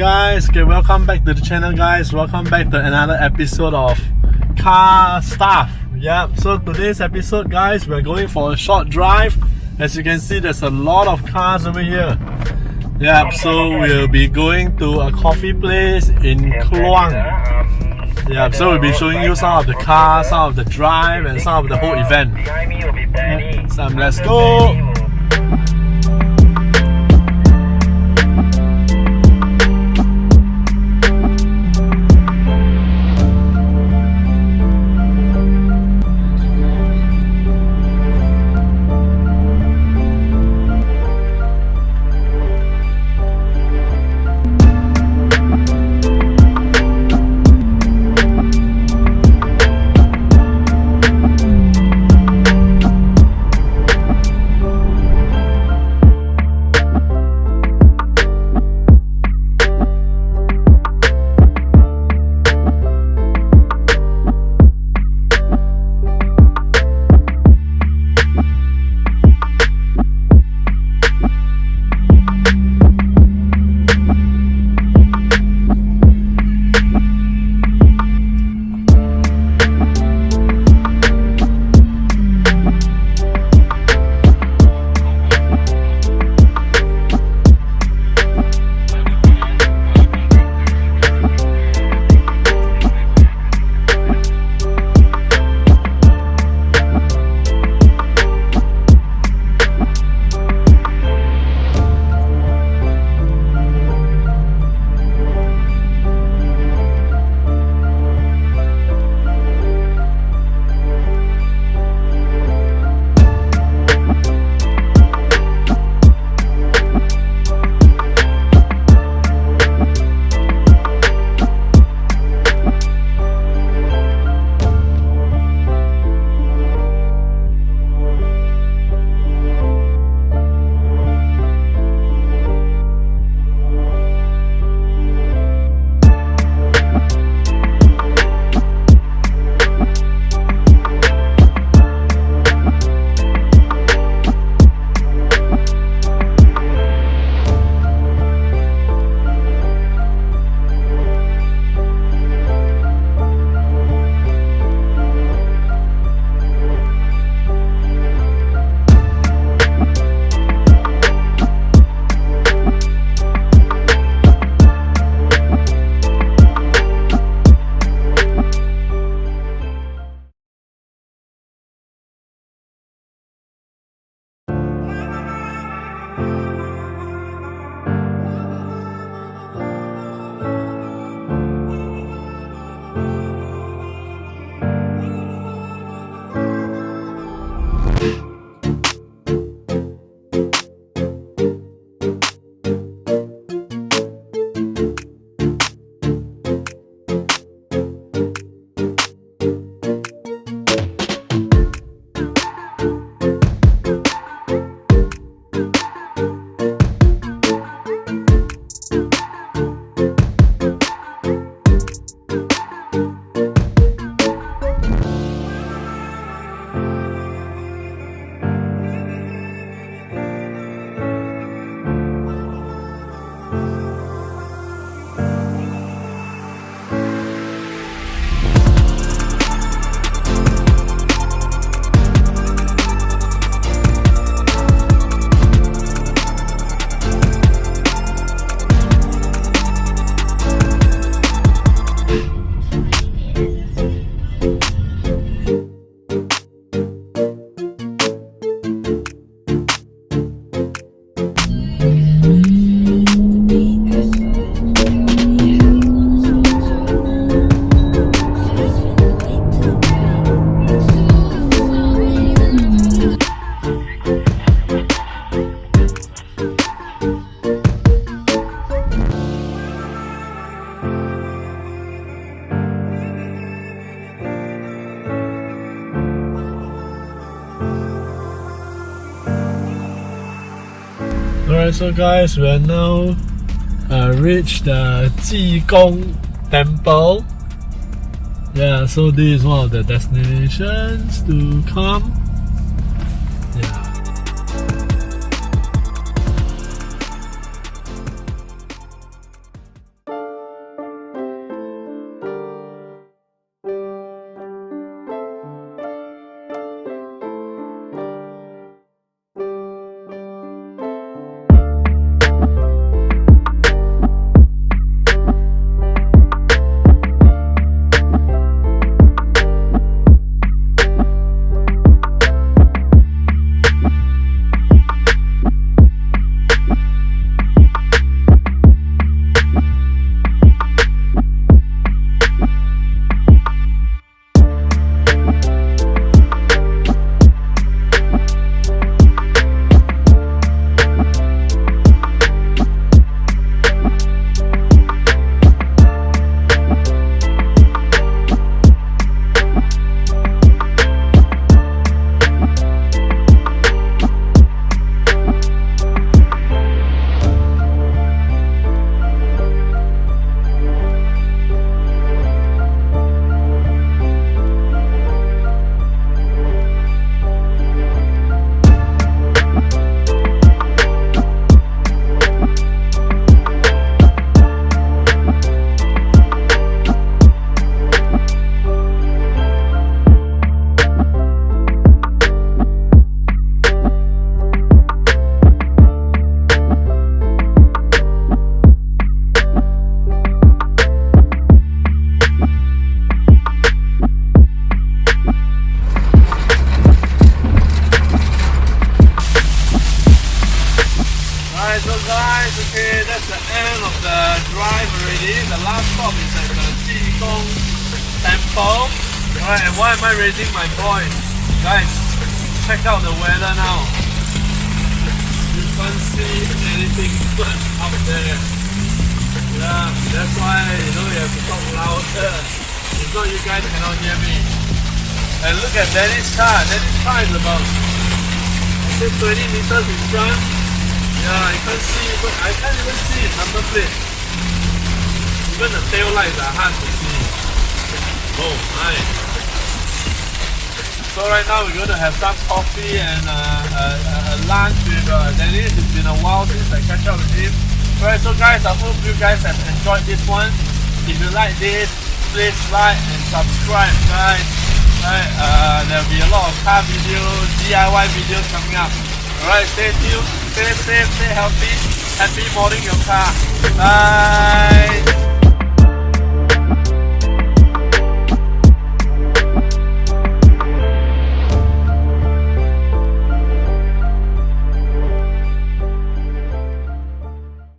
guys, okay, welcome back to the channel guys. Welcome back to another episode of car stuff. Yep, so today's episode guys, we're going for a short drive. As you can see, there's a lot of cars over here. Yep, so we'll be going to a coffee place in Kluang. Yep, so we'll be showing you some of the cars, some of the drive, and some of the whole event. So let's go! Alright, so guys, we are now reached the Ji Gong Temple. Yeah, so this is one of the destinations to come. Alright, and why am I raising my voice? Guys, check out the weather now. You can't see anything good out there. Yeah, that's why you have to talk louder. If not, you guys cannot hear me. And look at Danny's car. Danny's car is about 20 meters in front. Yeah, you can't see, but I can't even see his number plate. Even the tail lights are hard to see. Oh, nice. So right now we're going to have some coffee and a lunch with Dennis. It's been a while since I catch up with him. Alright, so guys, I hope you guys have enjoyed this one. If you like this, please like and subscribe, guys. Right, there'll be a lot of car videos, DIY videos coming up. Alright, stay tuned, stay safe, stay healthy. Happy modding your car. Bye.